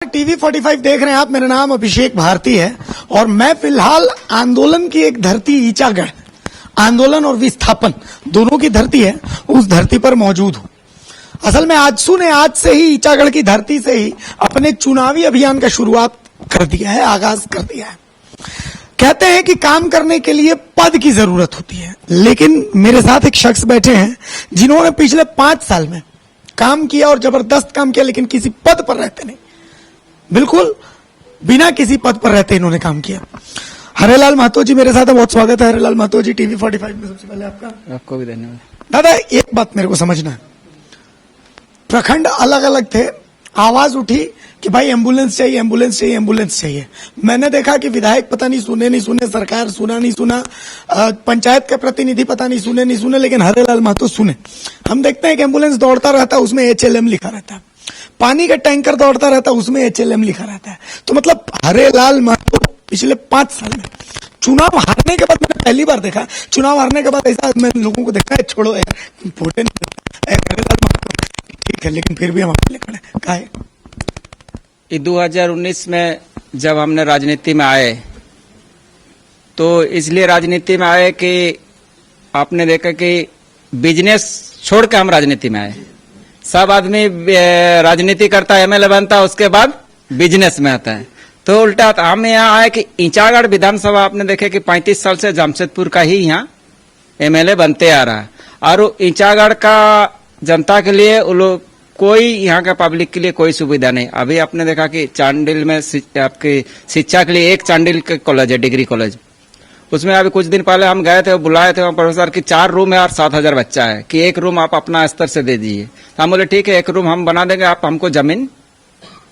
TV 45 देख रहे हैं आप। मेरा नाम अभिषेक भारती है और मैं फिलहाल आंदोलन की एक धरती ईचागढ़, आंदोलन और विस्थापन दोनों की धरती है, उस धरती पर मौजूद हूं। असल में आज से ही ईचागढ़ की धरती से ही अपने चुनावी अभियान का शुरुआत कर दिया है, आगाज कर दिया है। कहते हैं कि काम करने के लिए पद की जरूरत होती है, लेकिन मेरे साथ एक शख्स बैठे हैं जिन्होंने पिछले 5 साल में काम किया और जबरदस्त काम किया, लेकिन किसी पद पर रहते नहीं, बिल्कुल बिना किसी पद पर रहते इन्होंने काम किया। हरेलाल महतो जी मेरे साथ है, बहुत स्वागत है हरेलाल महतो जी टीवी 45 में। सबसे पहले आपको भी धन्यवाद। दादा, एक बात मेरे को समझना है, प्रखंड अलग अलग थे, आवाज उठी कि भाई एम्बुलेंस चाहिए, एम्बुलेंस चाहिए, एम्बुलेंस चाहिए। मैंने देखा कि विधायक पता नहीं सुने, सरकार नहीं सुना, पंचायत के प्रतिनिधि पता नहीं सुने, लेकिन हरेलाल महतो सुने। हम देखते हैं कि एम्बुलेंस दौड़ता रहता है, उसमें HLM लिखा रहता है, पानी का टैंकर दौड़ता रहता है, उसमें HLM लिखा रहता है। तो मतलब हरेलाल महतो पिछले 5 साल में चुनाव हारने के बाद, मैंने पहली बार देखा चुनाव हारने के बाद ऐसा मैंने लोगों को देखा है, छोड़ो यार वोटे नहीं, हरेलाल महतो ठीक है, लेकिन फिर भी हम आपके लिए खड़े हैं। काहे 2019 में जब हमने राजनीति में आए, तो इसलिए राजनीति में आए कि आपने देखा कि बिजनेस छोड़ के हम राजनीति में आए। सब आदमी राजनीति करता है, MLA बनता है, उसके बाद बिजनेस में आता है। तो उल्टा हम यहाँ आए कि ईचागढ़ विधानसभा आपने देखे कि 35 साल से जमशेदपुर का ही यहाँ MLA बनते आ रहा है, और ईचागढ़ का जनता के लिए वो लोग कोई यहाँ का पब्लिक के लिए कोई सुविधा नहीं। अभी आपने देखा कि चांडिल में आपकी शिक्षा के लिए एक चांडिल का कॉलेज है, डिग्री कॉलेज, उसमें अभी कुछ दिन पहले हम गए थे, बुलाए थे वहाँ प्रोफेसर की 4 रूम है और 7,000 बच्चा है, कि एक रूम आप अपना स्तर से दे दीजिए। तो हम बोले ठीक है, एक रूम हम बना देंगे, आप हमको जमीन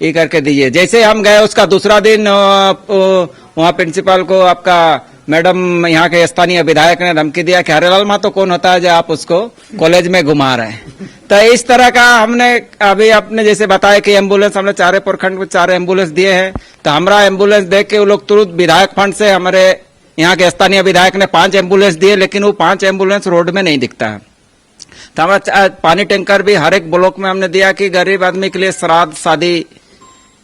ये करके दीजिए। जैसे हम गए उसका दूसरा दिन वहाँ प्रिंसिपल को आपका मैडम यहाँ के स्थानीय विधायक ने धमकी दिया कि हरेलाल महतो कौन होता है जो आप उसको कॉलेज में घुमा रहे हैं। तो इस तरह का हमने अभी आपने जैसे बताया कि एम्बुलेंस हमने 4 प्रखंड में 4 एम्बुलेंस दिए हैं। तो हमारा एम्बुलेंस देख के वो लोग तुरंत विधायक फंड से हमारे यहाँ के स्थानीय विधायक ने 5 एम्बुलेंस दिए, लेकिन वो 5 एम्बुलेंस रोड में नहीं दिखता है। तो हमारा पानी टैंकर भी हर एक ब्लॉक में हमने दिया कि गरीब आदमी के लिए श्राद्ध शादी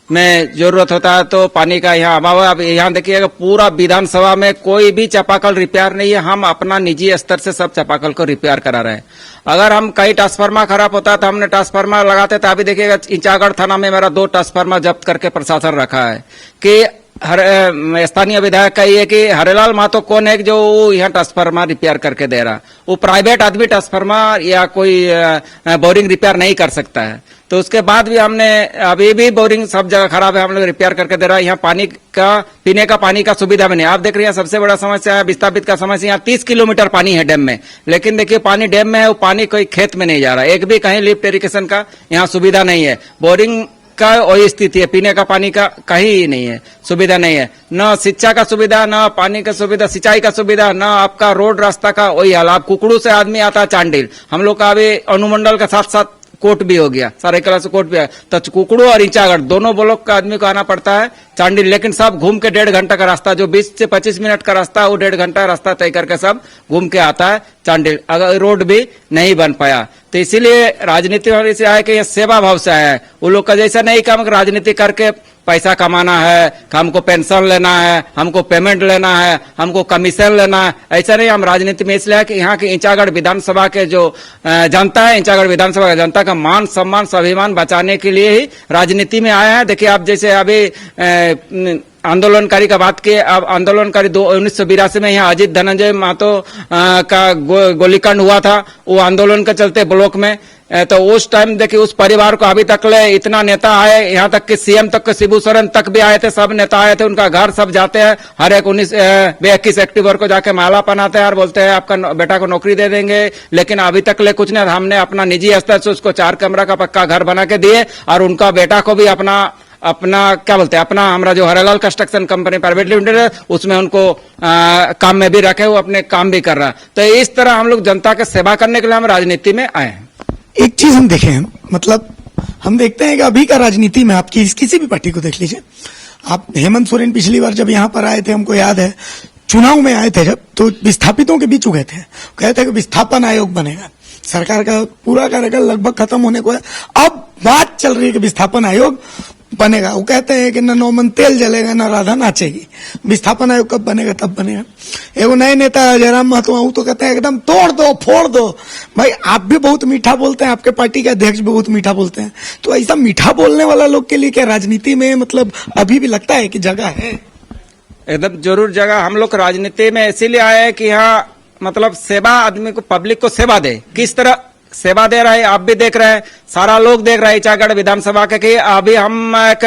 में जरूरत होता है तो पानी का यहाँ अभाव है। अब यहाँ देखिएगा पूरा विधानसभा में कोई भी चापाकल रिपेयर नहीं है, हम अपना निजी स्तर से सब चापाकल को रिपेयर करा रहे हैं। अगर हम कहीं ट्रांसफार्मर खराब होता तो हमने ट्रांसफार्मर लगाते, तो अभी देखिएगा ईचागढ़ थाना में मेरा 2 ट्रांसफार्मर जब्त करके प्रशासन रखा है। कि स्थानीय विधायक का ये कि हरेलाल महतो कौन है जो यहाँ ट्रांसफार्मर रिपेयर करके दे रहा, वो प्राइवेट आदमी ट्रांसफार्मर या कोई बोरिंग रिपेयर नहीं कर सकता है। तो उसके बाद भी हमने अभी भी बोरिंग सब जगह खराब है, हम लोग रिपेयर करके दे रहा है। यहाँ पानी का पीने का पानी का सुविधा भी नहीं। आप देख रहे हैं सबसे बड़ा समस्या है विस्थापित का समस्या। यहाँ 30 किलोमीटर पानी है डैम में, लेकिन देखिए पानी डैम में है, वो पानी कोई खेत में नहीं जा रहा। एक भी कहीं लिफ्ट इरिगेशन का यहाँ सुविधा नहीं है, बोरिंग का वही स्थिति है, पीने का पानी का कहीं नहीं है, सुविधा नहीं है, न शिक्षा का सुविधा, न पानी का सुविधा, सिंचाई का सुविधा, न आपका रोड रास्ता का वही हाल। आप कुकड़ू से आदमी आता है चांडिल, हम लोग का अभी अनुमंडल का साथ साथ कोर्ट भी हो गया, सरायकला से कोर्ट भी है, तो कुकड़ू और ईचागढ़ दोनों ब्लॉक का आदमी को आना पड़ता है चांडिल, लेकिन सब घूम के 1.5 घंटा का रास्ता, जो 20 से 25 मिनट का रास्ता, वो 1.5 घंटा रास्ता तय करके सब घूम के आता है चांडिल। अगर रोड भी नहीं बन पाया, तो इसीलिए राजनीति वाले से आए कि ये सेवा भाव से आया है। वो लोग का जैसा नहीं काम, राजनीति करके पैसा कमाना है, हमको पेंशन लेना है, हमको पेमेंट लेना है, हमको कमीशन लेना है, ऐसा नहीं। हम राजनीति में इसलिए है कि यहाँ के ईचागढ़ विधानसभा के जो जनता है, ईचागढ़ विधानसभा की जनता का मान सम्मान स्वाभिमान बचाने के लिए ही राजनीति में आया है। देखिए आप जैसे अभी आंदोलनकारी का बात किए, अब आंदोलनकारी 1982 में यहाँ अजित धनंजय महतो का गोलीकांड हुआ था, वो आंदोलन के चलते ब्लॉक में। तो उस टाइम देखिए उस परिवार को अभी तक ले इतना नेता आए, यहाँ तक कि CM तक के शिबू सोरेन तक भी आए थे, सब नेता आए थे, उनका घर सब जाते हैं, हर एक 21 अक्टूबर को जाके माला पहनाते हैं और बोलते हैं आपका बेटा को नौकरी दे देंगे, लेकिन अभी तक ले कुछ नहीं। हमने अपना निजी स्तर से उसको 4 कमरा का पक्का घर बना के दिए, और उनका बेटा को भी अपना क्या बोलते हैं, अपना हमारा जो Harelal construction company private limited है उसमें उनको काम में भी रखे, वो अपने काम भी कर रहा है। तो इस तरह हम लोग जनता की सेवा करने के लिए हम राजनीति में आए हैं। एक चीज हम देखें, मतलब हम देखते हैं कि अभी का राजनीति में आप किसी भी पार्टी को देख लीजिए, आप हेमंत सोरेन पिछली बार जब यहाँ पर आए थे, हमको याद है चुनाव में आए थे जब, तो विस्थापितों के बीच गए थे, कहते कि विस्थापन आयोग बनेगा। सरकार का पूरा कार्यकाल लगभग खत्म होने को है, अब बात चल रही है कि विस्थापन आयोग बनेगा। वो कहते हैं कि न नौमन तेल जलेगा न राधा नाचेगी, विस्थापन आयोग कब बनेगा तब बनेगा। एगो नए नेता जयराम महतो वो तो कहते हैं एकदम तोड़ दो फोड़ दो। भाई आप भी बहुत मीठा बोलते हैं, आपके पार्टी के अध्यक्ष भी बहुत मीठा बोलते हैं, तो ऐसा मीठा बोलने वाला लोग के लिए क्या राजनीति में मतलब अभी भी लगता है कि जगह है? एकदम जरूर जगह। हम लोग राजनीति में इसीलिए आए हैं कि यहाँ मतलब सेवा, आदमी को, पब्लिक को सेवा दे। किस तरह सेवा दे रहा है आप भी देख रहे हैं, सारा लोग देख रहा है ईचागढ़ विधानसभा के कि अभी हम एक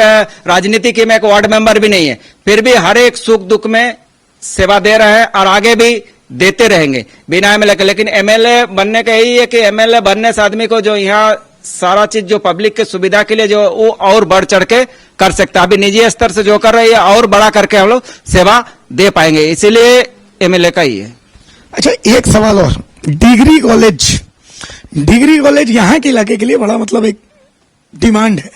राजनीति के में एक वार्ड मेंबर भी नहीं है, फिर भी हर एक सुख दुख में सेवा दे रहे हैं और आगे भी देते रहेंगे बिना एमएलए के। लेकिन एमएलए बनने का यही है कि एमएलए बनने से आदमी को जो यहाँ सारा चीज जो पब्लिक के सुविधा के लिए जो वो और बढ़ चढ़ के कर सकता है। अभी निजी स्तर से जो कर रहे हैं और बड़ा करके हम लोग सेवा दे पाएंगे, इसीलिए एमएलए का ही है। अच्छा एक सवाल और, डिग्री कॉलेज यहाँ के इलाके के लिए बड़ा मतलब एक डिमांड है,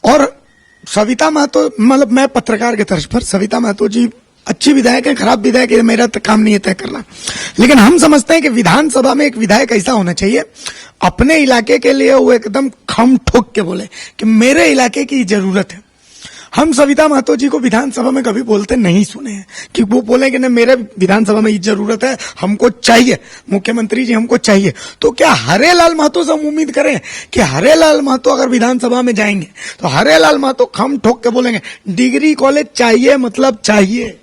और सविता महतो, मतलब मैं पत्रकार के तर्ज पर, सविता महतो जी अच्छी विधायक है, खराब विधायक है, मेरा तो काम नहीं है तय करना, लेकिन हम समझते हैं कि विधानसभा में एक विधायक ऐसा होना चाहिए अपने इलाके के लिए वो एकदम खम ठोक के बोले कि मेरे इलाके की जरूरत है। हम सविता महतो जी को विधानसभा में कभी बोलते नहीं सुने हैं कि वो बोले कि नहीं मेरे विधानसभा में ये जरूरत है, हमको चाहिए, मुख्यमंत्री जी हमको चाहिए। तो क्या हरेलाल महतो से हम उम्मीद करें कि हरेलाल महतो अगर विधानसभा में जाएंगे तो हरेलाल महतो खम ठोक के बोलेंगे डिग्री कॉलेज चाहिए, मतलब चाहिए?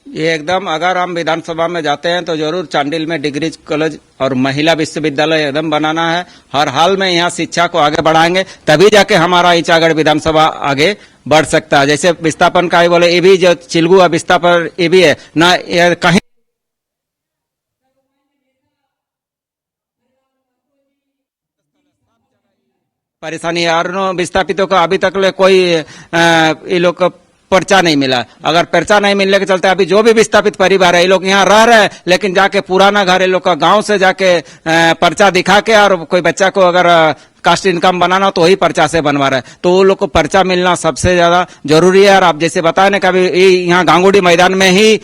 ये एकदम, अगर हम विधानसभा में जाते हैं तो जरूर चांडिल में डिग्री कॉलेज और महिला विश्वविद्यालय एकदम बनाना है। हर हाल में यहाँ शिक्षा को आगे बढ़ाएंगे, तभी जाके हमारा ईचागढ़ विधानसभा आगे बढ़ सकता है। जैसे विस्थापन का ही बोले, ये भी जो चिलगुआ विस्थापन ये भी है ना, कहीं परेशानी है और विस्थापितों का अभी तक ले कोई ये लोग को पर्चा नहीं मिला। अगर पर्चा नहीं मिलने के चलते अभी जो भी विस्थापित परिवार है ये लोग यहाँ रह रहे हैं, लेकिन जाके पुराना घर ये लोग का गांव से जाके पर्चा दिखा के, और कोई बच्चा को अगर कास्ट इनकम बनाना तो वही पर्चा से बनवा रहा है, तो वो लोग को पर्चा मिलना सबसे ज्यादा जरूरी है। और आप जैसे बताए ना, कभी यहाँ गांगुड़ी मैदान में ही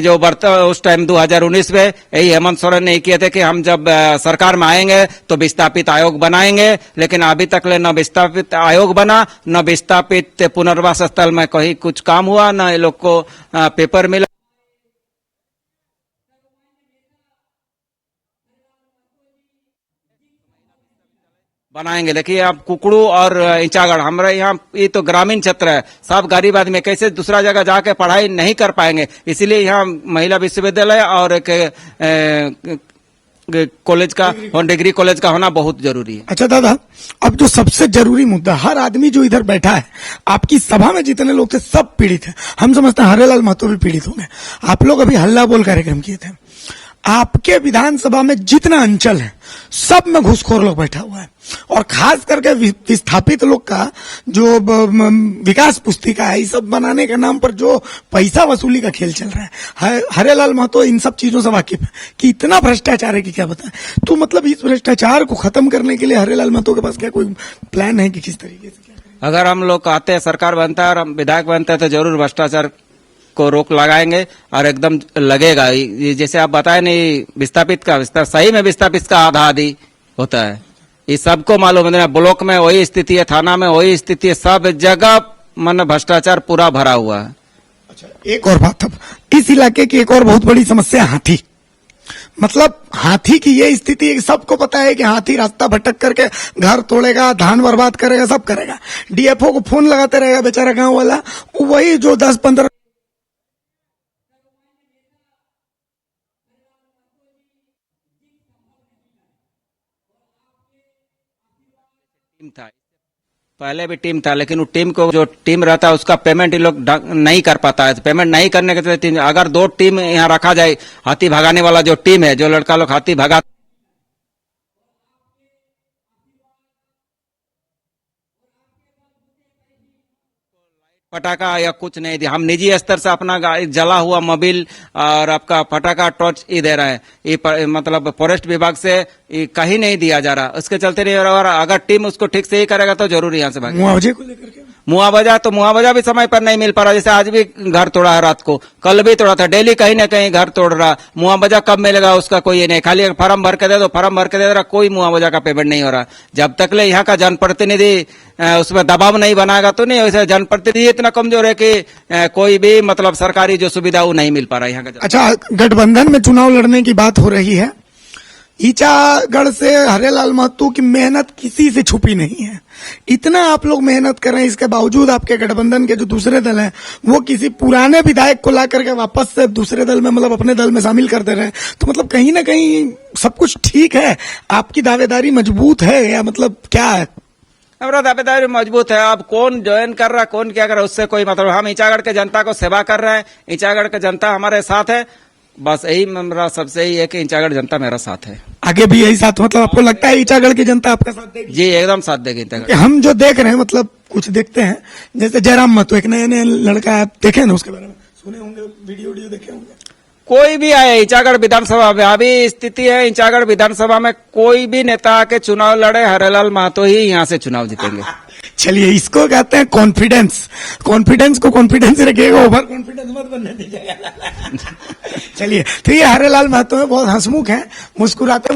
जो बर्ता उस टाइम 2019 में यही हेमंत सोरेन ने किए थे कि हम जब सरकार में आएंगे तो विस्थापित आयोग बनाएंगे, लेकिन अभी तक ले न विस्थापित आयोग बना, न विस्थापित पुनर्वास स्थल में कहीं कुछ काम हुआ, न ये लोग को पेपर मिला। बनाएंगे। देखिए आप कुकड़ू और ईचागढ़, हमारे यहाँ ये तो ग्रामीण क्षेत्र है, सब गरीब आदमी कैसे दूसरा जगह जाके पढ़ाई नहीं कर पाएंगे, इसीलिए यहाँ महिला विश्वविद्यालय और एक कॉलेज का और डिग्री कॉलेज का होना बहुत जरूरी है। अच्छा दादा, अब जो सबसे जरूरी मुद्दा, हर आदमी जो इधर बैठा है, आपकी सभा में जितने लोग थे सब पीड़ित हैं, हम समझते हैं हरेलाल महतो भी पीड़ित होंगे। आप लोग अभी हल्ला बोल कार्यक्रम किए थे, आपके विधानसभा में जितना अंचल है सब में घूसखोर लोग बैठा हुआ है, और खास करके विस्थापित लोग का जो विकास पुस्तिका है, ये सब बनाने के नाम पर जो पैसा वसूली का खेल चल रहा है, हरेलाल महतो इन सब चीजों से वाकिफ है कि इतना भ्रष्टाचार है कि क्या बताएं। तो मतलब इस भ्रष्टाचार को खत्म करने के लिए हरेलाल महतो के पास क्या कोई प्लान है कि किस तरीके से क्या करें? अगर हम लोग कहते हैं सरकार बनता है और विधायक बनता है तो जरूर भ्रष्टाचार को रोक लगाएंगे और एकदम लगेगा। जैसे आप बताए नहीं, विस्थापित का विस्तार, सही में विस्थापित का आधा आधी होता है, ये सबको मालूम है। ब्लॉक में वही स्थिति है, थाना में वही स्थिति है, सब जगह मन भ्रष्टाचार पूरा भरा हुआ है। अच्छा एक और बात, अब इस इलाके की एक और बहुत बड़ी समस्या हाथी, मतलब हाथी की ये स्थिति है, सबको पता है कि हाथी रास्ता भटक करके घर तोड़ेगा, धान बर्बाद करेगा, सब करेगा। डीएफओ को फोन लगाते रहेगा बेचारा गांव वाला, वही जो 10-15 था, पहले भी टीम था, लेकिन वो टीम को जो टीम रहता है उसका पेमेंट ये लोग नहीं कर पाता है। पेमेंट नहीं करने के चलते अगर 2 टीम यहाँ रखा जाए, हाथी भगाने वाला जो टीम है, जो लड़का लोग हाथी भगा, पटाखा या कुछ नहीं दिया। हम निजी स्तर से अपना जला हुआ मोबिल और आपका पटाखा टॉर्च ही दे रहे हैं, ये मतलब फॉरेस्ट विभाग से कहीं नहीं दिया जा रहा, उसके चलते नहीं। और अगर टीम उसको ठीक से ही करेगा तो जरूर यहाँ से भागे। मुआवजे को लेकर के मुआवजा भी समय पर नहीं मिल पा रहा। जैसे आज भी घर तोड़ा है, रात को कल भी तोड़ा था, डेली कहीं ना कहीं घर तोड़ रहा। मुआवजा कब मिलेगा उसका कोई ये नहीं, खाली फॉर्म भर के दे दो, फॉर्म भर के दे रहा, कोई मुआवजा का पेमेंट नहीं हो रहा। जब तक ले यहाँ का जनप्रतिनिधि उसमें दबाव नहीं बनाएगा तो नहीं। वैसे जनप्रतिनिधि इतना कमजोर है कि कोई भी मतलब सरकारी जो सुविधा वो नहीं मिल पा रहा है यहाँ का। अच्छा, गठबंधन में चुनाव लड़ने की बात हो रही है। ईचागढ़ से हरेलाल महतो की मेहनत किसी से छुपी नहीं है। इतना आप लोग मेहनत कर रहे हैं, इसके बावजूद आपके गठबंधन के जो दूसरे दल हैं वो किसी पुराने विधायक को ला करके वापस से दूसरे दल में मतलब अपने दल में शामिल कर दे रहे हैं। तो मतलब कहीं ना कहीं सब कुछ ठीक है, आपकी दावेदारी मजबूत है या मतलब क्या है? हमारा दावेदारी मजबूत है। अब कौन ज्वाइन कर रहा है, कौन क्या कर रहा है, उससे कोई मतलब। हम ईचागढ़ के जनता को सेवा कर रहे हैं, ईचागढ़ के जनता हमारे साथ है। बस यही मेरा सबसे यही है कि ईचागढ़ जनता मेरा साथ है। आगे भी यही साथ, मतलब आपको लगता है ईचागढ़ की जनता आपका साथ देगी? जी एकदम साथ देगी ईचागढ़। हम जो देख रहे हैं मतलब कुछ देखते हैं, जैसे जयराम महतो एक नए नए लड़का है, आप देखे ना उसके बारे में, सुने होंगे, वीडियो देखे होंगे। कोई भी आए ईचागढ़ विधानसभा में, अभी स्थिति है ईचागढ़ विधानसभा में कोई भी नेता आके चुनाव लड़े, हरेलाल महतो ही यहाँ से चुनाव जीतेंगे। चलिए, इसको कहते हैं कॉन्फिडेंस। कॉन्फिडेंस को कॉन्फिडेंस रखिएगा, ओवर कॉन्फिडेंस मत बनने दीजिएगा। चलिए, तो ये हरेलाल महतो है, बहुत हंसमुख है, मुस्कुराते